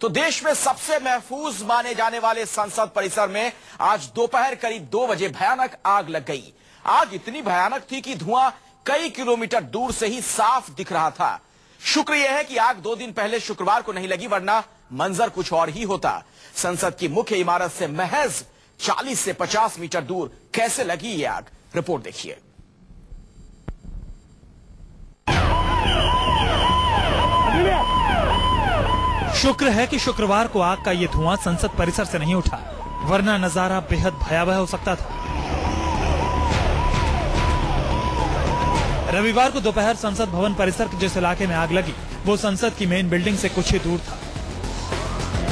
तो देश में सबसे महफूज माने जाने वाले संसद परिसर में आज दोपहर करीब 2 बजे भयानक आग लग गई। आग इतनी भयानक थी कि धुआं कई किलोमीटर दूर से ही साफ दिख रहा था। शुक्र यह है कि आग 2 दिन पहले शुक्रवार को नहीं लगी, वरना मंजर कुछ और ही होता। संसद की मुख्य इमारत से महज 40 से 50 मीटर दूर कैसे लगी ये आग, रिपोर्ट देखिए। शुक्र है कि शुक्रवार को आग का ये धुआं संसद परिसर से नहीं उठा, वरना नजारा बेहद भयावह हो सकता था। रविवार को दोपहर संसद भवन परिसर के जिस इलाके में आग लगी वो संसद की मेन बिल्डिंग से कुछ ही दूर था।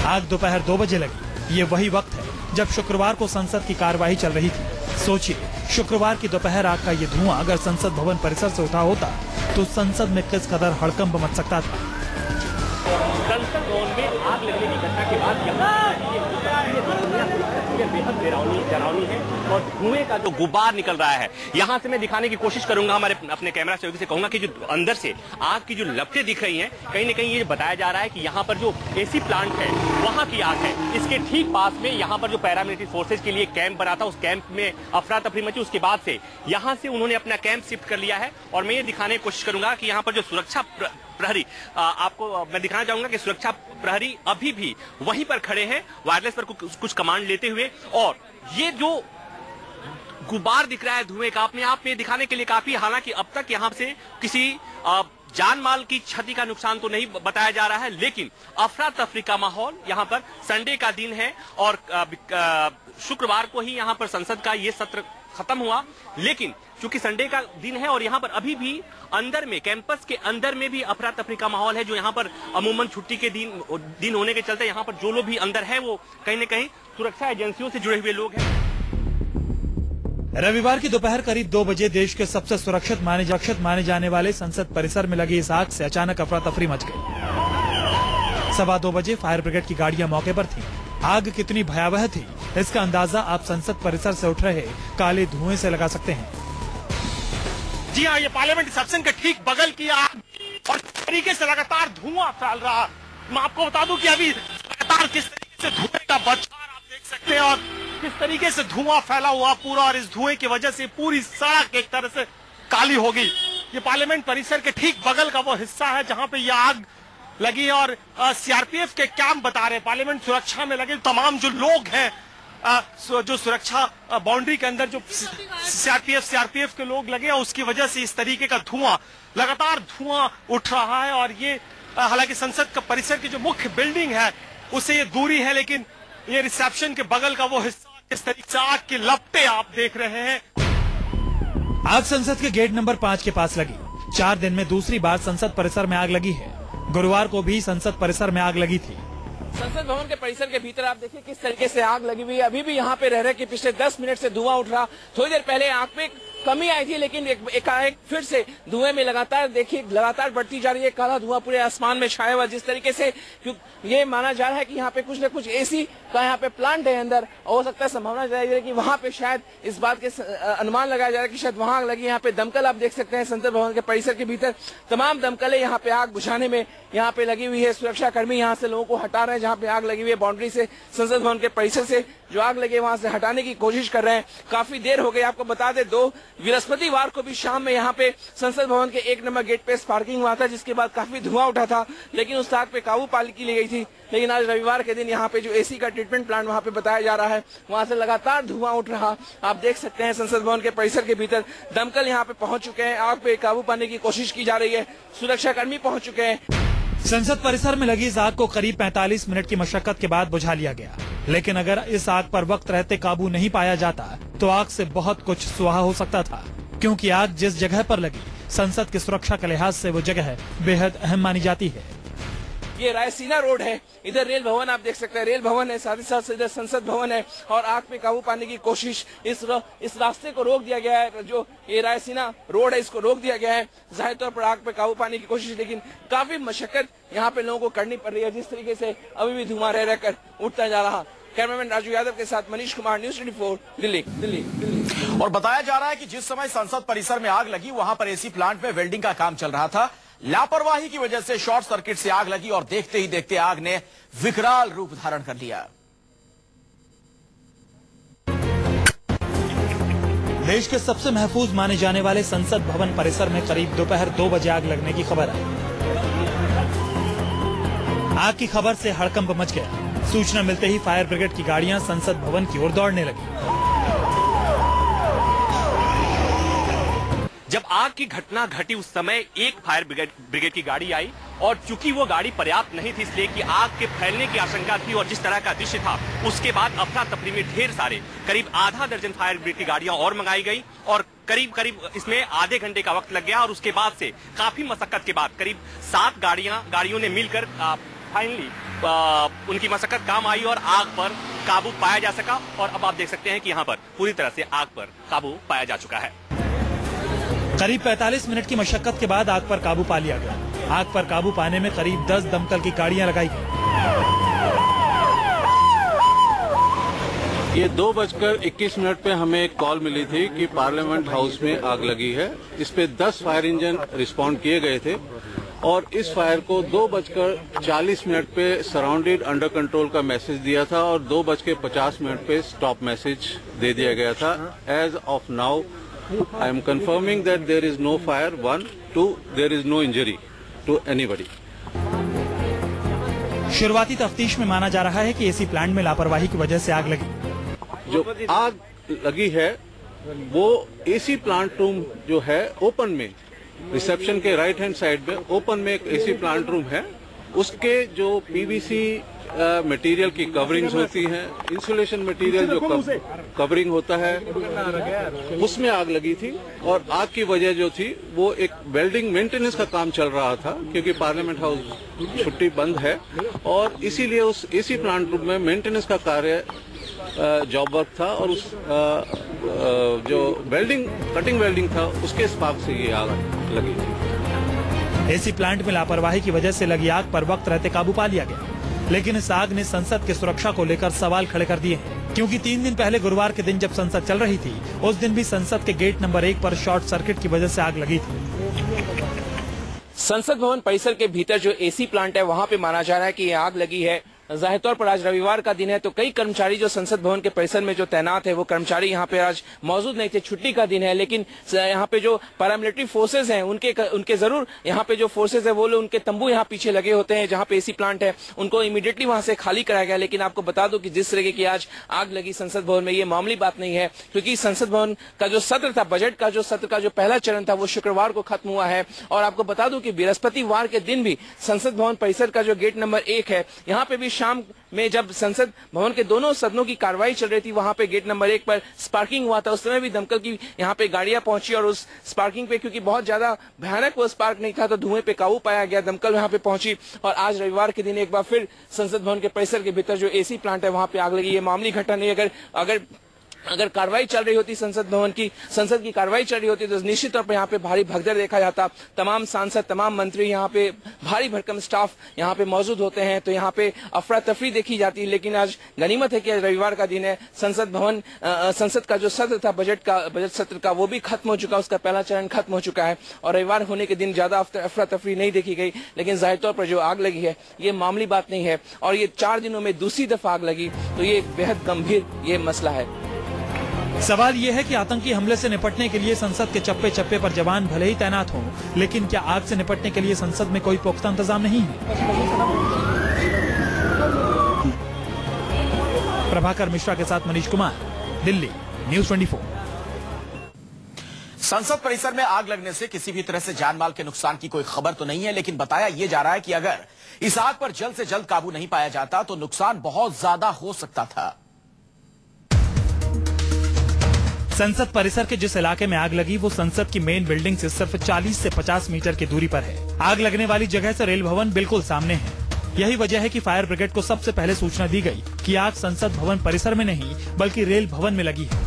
आग दोपहर 2 बजे लगी। ये वही वक्त है जब शुक्रवार को संसद की कार्यवाही चल रही थी। सोचिए, शुक्रवार की दोपहर आग का ये धुआं अगर संसद भवन परिसर से उठा होता तो संसद में किस कदर हड़कंप मच सकता था। संसद भवन में आग लगने की घटना के बाद बेहद डरावनी है और धुएं का जो गुबार निकल रहा है, यहाँ से मैं दिखाने की कोशिश करूंगा। हमारे अपने कैमरा सहयोगी से कहूंगा कि जो अंदर से आग की जो लपटें दिख रही हैं, कहीं न कहीं ये बताया जा रहा है कि यहाँ पर जो एसी प्लांट है वहाँ की आग है। इसके ठीक पास में यहाँ पर जो पैरामिलिट्री फोर्सेज के लिए कैंप बना था, उस कैंप में अफरा तफरी मची। उसके बाद से यहाँ से उन्होंने अपना कैंप शिफ्ट कर लिया है और मैं ये दिखाने की कोशिश करूंगा कि यहाँ पर जो सुरक्षा प्रहरी, आपको मैं दिखाना चाहूंगा कि सुरक्षा प्रहरी अभी भी वहीं पर खड़े हैं, वायरलेस पर कुछ कमांड लेते हुए। और ये जो गुबार दिख रहा है धुएं का, अपने आप में दिखाने के लिए काफी, हालांकि अब तक यहाँ से किसी जान माल की क्षति का नुकसान तो नहीं बताया जा रहा है, लेकिन अफरा तफरी का माहौल। यहाँ पर संडे का दिन है और शुक्रवार को ही यहाँ पर संसद का ये सत्र खत्म हुआ, लेकिन चूंकि संडे का दिन है और यहाँ पर अभी भी अंदर में, कैंपस के अंदर में भी अफरा तफरी का माहौल है। जो यहाँ पर अमूमन छुट्टी के दिन होने के चलते यहाँ पर जो लोग भी अंदर है वो कहीं न कहीं सुरक्षा एजेंसियों से जुड़े हुए लोग हैं। रविवार की दोपहर करीब 2 बजे देश के सबसे सुरक्षित माने जाने वाले संसद परिसर में लगी इस आग से अचानक अफरा तफरी मच गई। 2:15 बजे फायर ब्रिगेड की गाड़ियां मौके पर थीं। आग कितनी भयावह थी इसका अंदाजा आप संसद परिसर से उठ रहे काले धुएं से लगा सकते हैं। जी हाँ, ये पार्लियामेंट रिसेप्शन के ठीक बगल की आग और तरीके से लगातार धुआं फैल रहा। मैं आपको बता दूं कि अभी लगातार किस तरीके से धुएं का बौछार आप देख सकते हैं और किस तरीके से धुआं फैला हुआ पूरा, और इस धुएं की वजह से पूरी सड़क एक तरह से काली हो गई। ये पार्लियामेंट परिसर के ठीक बगल का वो हिस्सा है जहाँ पे ये आग लगी और सीआरपीएफ के कैंप बता रहे, पार्लियामेंट सुरक्षा में लगे तमाम जो लोग हैं, जो सुरक्षा बाउंड्री के अंदर जो सीआरपीएफ के लोग लगे हैं, उसकी वजह से इस तरीके का धुआं, लगातार धुआं उठ रहा है। और ये हालांकि संसद का परिसर की जो मुख्य बिल्डिंग है उससे ये दूरी है, लेकिन ये रिसेप्शन के बगल का वो हिस्सा, इस तरीके से आग की लपटें आप देख रहे हैं। आग संसद के गेट नंबर 5 के पास लगी। 4 दिन में दूसरी बार संसद परिसर में आग लगी है। गुरुवार को भी संसद परिसर में आग लगी थी। संसद भवन के परिसर के भीतर आप देखिए किस तरीके से आग लगी हुई है। अभी भी यहाँ पे रह रहे कि पिछले 10 मिनट से धुआं उठ रहा। थोड़ी देर पहले आग में कमी आई थी, लेकिन एकाएक फिर से धुएं में लगातार देखिए लगातार बढ़ती जा रही है। काला धुआं पूरे आसमान में छाया हुआ, जिस तरीके से ये माना जा रहा है कि यहाँ पे कुछ न कुछ एसी का यहाँ पे प्लांट है अंदर। हो सकता है, संभावना जा रही है कि वहाँ पे शायद इस बात के अनुमान लगाया जा रहा है कि शायद वहाँ आग लगी। यहाँ पे दमकल आप देख सकते हैं संसद भवन के परिसर के भीतर तमाम दमकलें यहाँ पे आग बुझाने में यहाँ पे लगी हुई है। सुरक्षा कर्मी यहाँ से लोगों को हटा रहे हैं जहाँ पे आग लगी हुई है। बाउंड्री से, संसद भवन के परिसर से जो आग लगी है वहां से हटाने की कोशिश कर रहे हैं। काफी देर हो गई। आपको बता दें, 2 बृहस्पतिवार को भी शाम में यहाँ पे संसद भवन के 1 नंबर गेट पे स्पार्किंग हुआ था, जिसके बाद काफी धुआं उठा था, लेकिन उस आग पे काबू पा ली गई थी। लेकिन आज रविवार के दिन यहाँ पे जो एसी का ट्रीटमेंट प्लांट वहाँ पे बताया जा रहा है, वहां से लगातार धुआं उठ रहा। आप देख सकते हैं संसद भवन के परिसर के भीतर दमकल यहाँ पे पहुंच चुके हैं। आग पे काबू पाने की कोशिश की जा रही है। सुरक्षा कर्मी पहुंच चुके हैं। संसद परिसर में लगी इस आग को करीब 45 मिनट की मशक्कत के बाद बुझा लिया गया, लेकिन अगर इस आग पर वक्त रहते काबू नहीं पाया जाता तो आग से बहुत कुछ सुहा हो सकता था, क्योंकि आग जिस जगह पर लगी संसद की सुरक्षा के लिहाज से वो जगह बेहद अहम मानी जाती है। ये रायसीना रोड है, इधर रेल भवन आप देख सकते हैं, रेल भवन है, साथ ही साथ इधर संसद भवन है। और आग पे काबू पाने की कोशिश, इस रास्ते को रोक दिया गया है। जो ये रायसीना रोड है इसको रोक दिया गया है जाहिर तौर पर आग पे काबू पाने की कोशिश, लेकिन काफी मशक्कत यहाँ पे लोगों को करनी पड़ रही है। जिस तरीके से अभी भी धुआं रह रहकर उठता जा रहा। कैमरामैन राजू यादव के साथ मनीष कुमार, न्यूज़ 24 दिल्ली। और बताया जा रहा है कि जिस समय संसद परिसर में आग लगी वहां पर एसी प्लांट में वेल्डिंग का काम चल रहा था। लापरवाही की वजह से शॉर्ट सर्किट से आग लगी और देखते ही देखते आग ने विकराल रूप धारण कर लिया। देश के सबसे महफूज माने जाने वाले संसद भवन परिसर में करीब दोपहर 2 बजे आग लगने की खबर आई। आग की खबर से हड़कंप मच गया। सूचना मिलते ही फायर ब्रिगेड की गाड़ियां संसद भवन की ओर दौड़ने लगी। जब आग की घटना घटी उस समय एक फायर ब्रिगेड की गाड़ी आई और चूंकि वो गाड़ी पर्याप्त नहीं थी इसलिए कि आग के फैलने की आशंका थी और जिस तरह का दृश्य था उसके बाद अफरा तफरी में ढेर सारे करीब आधा दर्जन फायर ब्रिगेड की गाड़ियां और मंगाई गई और करीब इसमें आधे घंटे का वक्त लग गया और उसके बाद से काफी मशक्कत के बाद करीब 7 गाड़ियों ने मिलकर फाइनली उनकी मशक्कत काम आई और आग पर काबू पाया जा सका और अब आप देख सकते हैं कि यहाँ पर पूरी तरह से आग पर काबू पाया जा चुका है। करीब 45 मिनट की मशक्कत के बाद आग पर काबू पा लिया गया। आग पर काबू पाने में करीब 10 दमकल की गाड़ियां लगाई गई। ये 2:21 पे हमें एक कॉल मिली थी कि पार्लियामेंट हाउस में आग लगी है। इस पे 10 फायर इंजन रिस्पॉन्ड किए गए थे और इस फायर को 2:40 पे सराउंडेड अंडर कंट्रोल का मैसेज दिया था और 2:50 पे स्टॉप मैसेज दे दिया गया था। As of now I am confirming that there is no fire 1, 2 there is no injury to anybody. शुरुआती तफ्तीश में माना जा रहा है कि एसी प्लांट में लापरवाही की वजह से आग लगी। जो आग लगी है वो एसी प्लांट रूम जो है ओपन में, रिसेप्शन के राइट हैंड साइड में ओपन में एक एसी प्लांट रूम है, उसके जो पीवीसी मटेरियल की कवरिंग्स होती हैं, इंसुलेशन मटेरियल जो कवरिंग होता है, उसमें आग लगी थी। और आग की वजह जो थी वो एक वेल्डिंग मेंटेनेंस का काम चल रहा था क्योंकि पार्लियामेंट हाउस छुट्टी बंद है और इसीलिए उस एसी प्लांट रूम में मेंटेनेंस का कार्य जॉब वर्क था और उस जो कटिंग वेल्डिंग था उसके स्पार्क से ये आग लगी थी। एसी प्लांट में लापरवाही की वजह से लगी आग पर वक्त रहते काबू पा लिया गया, लेकिन इस आग ने संसद की सुरक्षा को लेकर सवाल खड़े कर दिए हैं, क्योंकि 3 दिन पहले गुरुवार के दिन जब संसद चल रही थी उस दिन भी संसद के गेट नंबर 1 पर शॉर्ट सर्किट की वजह से आग लगी थी। संसद भवन परिसर के भीतर जो एसी प्लांट है वहां पे माना जा रहा है कि ये आग लगी है। जाहिर तौर पर आज रविवार का दिन है तो कई कर्मचारी जो संसद भवन के परिसर में जो तैनात है वो कर्मचारी यहाँ पे आज मौजूद नहीं थे, छुट्टी का दिन है। लेकिन यहाँ पे जो पैरामिलिट्री फोर्सेज हैं उनके जरूर यहाँ पे जो फोर्सेज है वो लोग उनके तंबू यहाँ पीछे लगे होते हैं जहाँ पे एसी प्लांट है, उनको इमीडिएटली वहां से खाली कराया गया। लेकिन आपको बता दूं कि जिस तरीके की आज आग लगी संसद भवन में ये मामूली बात नहीं है, क्योंकि संसद भवन का जो सत्र था, बजट का जो सत्र का जो पहला चरण था वो शुक्रवार को खत्म हुआ है। और आपको बता दूं कि बृहस्पतिवार के दिन भी संसद भवन परिसर का जो गेट नंबर 1 है यहाँ पे भी शाम में जब संसद भवन के दोनों सदनों की कार्रवाई चल रही थी वहां पे गेट नंबर 1 पर स्पार्किंग हुआ था। उस समय भी दमकल की यहाँ पे गाड़ियां पहुंची और उस स्पार्किंग पे, क्योंकि बहुत ज्यादा भयानक वो स्पार्क नहीं था, तो धुएं पे काबू पाया गया, दमकल वहां पे पहुंची। और आज रविवार के दिन एक बार फिर संसद भवन के परिसर के भीतर जो एसी प्लांट है वहां पे आग लगी। ये मामूली घटना नहीं, अगर कार्रवाई चल रही होती संसद की कार्रवाई चल रही होती तो निश्चित तौर पर यहाँ पे भारी भगदड़ देखा जाता। तमाम सांसद, तमाम मंत्री यहाँ पे, भारी भरकम स्टाफ यहाँ पे मौजूद होते हैं तो यहाँ पे अफरा तफरी देखी जाती है। लेकिन आज गनीमत है कि आज रविवार का दिन है। संसद का जो सत्र था बजट सत्र का वो भी खत्म हो चुका, उसका पहला चरण खत्म हो चुका है और रविवार होने के दिन ज्यादा अफरा तफरी नहीं देखी गई। लेकिन जाहिर तौर पर जो आग लगी है ये मामूली बात नहीं है और ये 4 दिनों में दूसरी दफा आग लगी तो ये बेहद गंभीर ये मसला है। सवाल ये है कि आतंकी हमले से निपटने के लिए संसद के चप्पे चप्पे पर जवान भले ही तैनात हों, लेकिन क्या आग से निपटने के लिए संसद में कोई पुख्ता इंतजाम नहीं है? प्रभाकर मिश्रा के साथ मनीष कुमार, दिल्ली, न्यूज़ 24। संसद परिसर में आग लगने से किसी भी तरह से जानमाल के नुकसान की कोई खबर तो नहीं है, लेकिन बताया यह जा रहा है कि अगर इस आग पर जल्द से जल्द काबू नहीं पाया जाता तो नुकसान बहुत ज्यादा हो सकता था। संसद परिसर के जिस इलाके में आग लगी वो संसद की मेन बिल्डिंग से सिर्फ 40 से 50 मीटर की दूरी पर है। आग लगने वाली जगह से रेल भवन बिल्कुल सामने है। यही वजह है कि फायर ब्रिगेड को सबसे पहले सूचना दी गई कि आग संसद भवन परिसर में नहीं बल्कि रेल भवन में लगी है।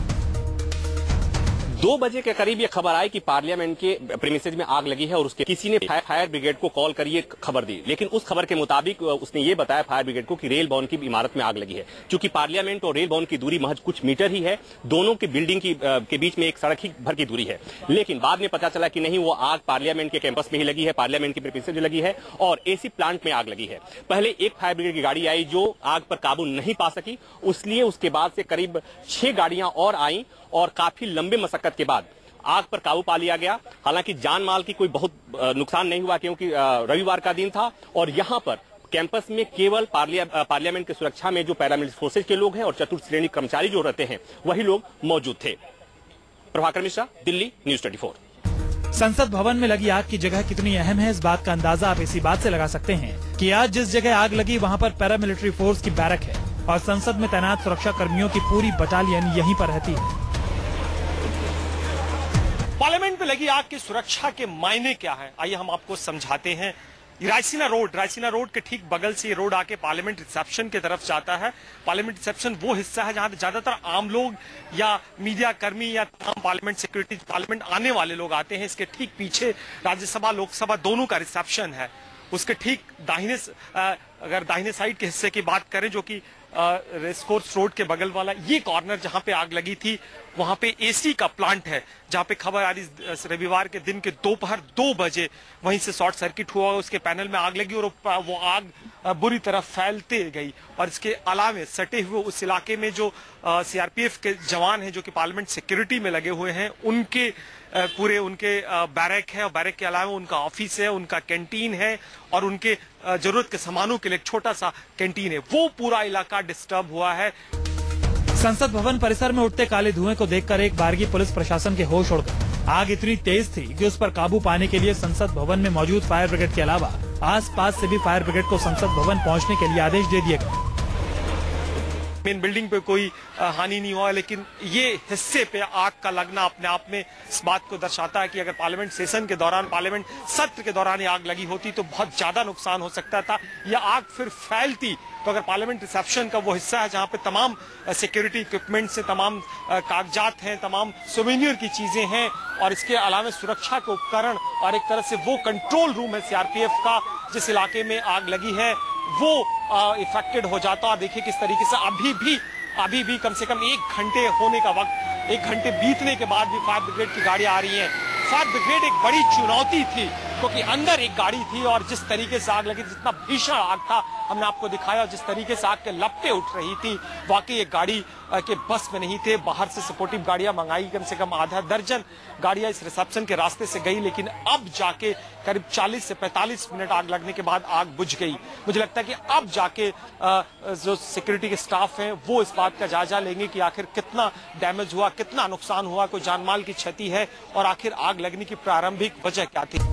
2 बजे के करीब ये खबर आई कि पार्लियामेंट के प्रीमिसेस में आग लगी है और उसके किसी ने फायर ब्रिगेड को कॉल कर ये खबर दी, लेकिन उस खबर के मुताबिक उसने ये बताया फायर ब्रिगेड को कि रेल भवन की इमारत में आग लगी है। क्योंकि पार्लियामेंट और रेल भवन की दूरी महज कुछ मीटर ही है, दोनों की बिल्डिंग के बीच में एक सड़क ही भर की दूरी है। लेकिन बाद में पता चला कि नहीं, वो आग पार्लियामेंट के कैंपस में ही लगी है, पार्लियामेंट की प्रीमिसेस में लगी है और एसी प्लांट में आग लगी है। पहले एक फायर ब्रिगेड की गाड़ी आई जो आग पर काबू नहीं पा सकी, इसलिए उसके बाद से करीब 6 गाड़ियां और आई और काफी लंबे मशक्कत के बाद आग पर काबू पा लिया गया। हालांकि जान माल की कोई बहुत नुकसान नहीं हुआ क्योंकि रविवार का दिन था और यहां पर कैंपस में केवल पार्लियामेंट की सुरक्षा में जो पैरामिलिट्री फोर्सेज के लोग हैं और चतुर्थ श्रेणी कर्मचारी जो रहते हैं वही लोग मौजूद थे। प्रभाकर मिश्रा, दिल्ली, न्यूज 24। संसद भवन में लगी आग की जगह कितनी अहम है, इस बात का अंदाजा आप इसी बात से लगा सकते हैं कि आज जिस जगह आग लगी वहां पर पैरामिलिट्री फोर्स की बैरक है और संसद में तैनात सुरक्षा कर्मियों की पूरी बटालियन यहीं पर रहती है। पार्लियामेंट में लगी आग की सुरक्षा के मायने क्या है, आइए हम आपको समझाते हैं। रायसीना रोड के ठीक बगल से ये रोड आके पार्लियामेंट रिसेप्शन की तरफ जाता है। पार्लियामेंट रिसेप्शन वो हिस्सा है जहां ज्यादातर आम लोग या मीडिया कर्मी या तमाम पार्लियामेंट सिक्योरिटी पार्लियामेंट आने वाले लोग आते हैं। इसके ठीक पीछे राज्यसभा लोकसभा दोनों का रिसेप्शन है। उसके ठीक अगर दाहिने साइड के हिस्से की बात करें जो कि रेसकोर्स रोड के बगल वाला ये कॉर्नर जहां पे आग लगी थी, वहां पे एसी का प्लांट है जहां पे खबर आ रही रविवार के दिन के दोपहर 2 बजे वहीं से शॉर्ट सर्किट हुआ, उसके पैनल में आग लगी और वो आग बुरी तरह फैलते गई। और इसके अलावे सटे हुए उस इलाके में जो सीआरपीएफ के जवान हैं जो कि पार्लियामेंट सिक्योरिटी में लगे हुए हैं, उनके पूरे उनके बैरक है और बैरक के अलावा उनका ऑफिस है, उनका कैंटीन है और उनके जरूरत के सामानों के लिए एक छोटा सा कैंटीन है। वो पूरा इलाका डिस्टर्ब हुआ है। संसद भवन परिसर में उठते काले धुएं को देखकर एक बारगी पुलिस प्रशासन के होश उड़ गए। आग इतनी तेज थी कि उस पर काबू पाने के लिए संसद भवन में मौजूद फायर ब्रिगेड के अलावा आसपास से भी फायर ब्रिगेड को संसद भवन पहुंचने के लिए आदेश दे दिए गए। मेन बिल्डिंग पे कोई हानि नहीं हुआ, लेकिन ये हिस्से पे आग का लगना अपने आप में इस बात को दर्शाता है कि अगर पार्लियामेंट सेशन के दौरान, पार्लियामेंट सत्र के दौरान ये आग लगी होती तो बहुत ज्यादा नुकसान हो सकता था। यह आग फिर फैलती तो अगर पार्लियामेंट रिसेप्शन का वो हिस्सा है जहां पे तमाम सिक्योरिटी इक्विपमेंट से तमाम कागजात हैं, तमाम सोवेनियर की चीजें हैं और इसके अलावा सुरक्षा के उपकरण और एक तरह से वो कंट्रोल रूम है सीआरपीएफ का जिस इलाके में आग लगी है वो इफेक्टेड हो जाता। और देखिए किस तरीके से अभी भी कम से कम 1 घंटे होने का वक्त, 1 घंटे बीतने के बाद भी फायर ब्रिगेड की गाड़ियां आ रही हैं। फायर ब्रिगेड एक बड़ी चुनौती थी क्योंकि अंदर एक गाड़ी थी और जिस तरीके से आग लगी, जितना भीषण आग था हमने आपको दिखाया, और जिस तरीके से आग के लपटें उठ रही थी, वाकई एक गाड़ी के बस में नहीं थे। बाहर से सपोर्टिव गाड़ियां मंगाई, कम से कम आधा दर्जन गाड़ियां इस रिसेप्शन के रास्ते से गई, लेकिन अब जाके करीब 40 से 45 मिनट आग लगने के बाद आग बुझ गई। मुझे लगता है कि अब जाके जो सिक्योरिटी के स्टाफ हैं वो इस बात का जायजा लेंगे कि आखिर कितना डैमेज हुआ, कितना नुकसान हुआ, कोई जानमाल की क्षति है और आखिर आग लगने की प्रारंभिक वजह क्या थी।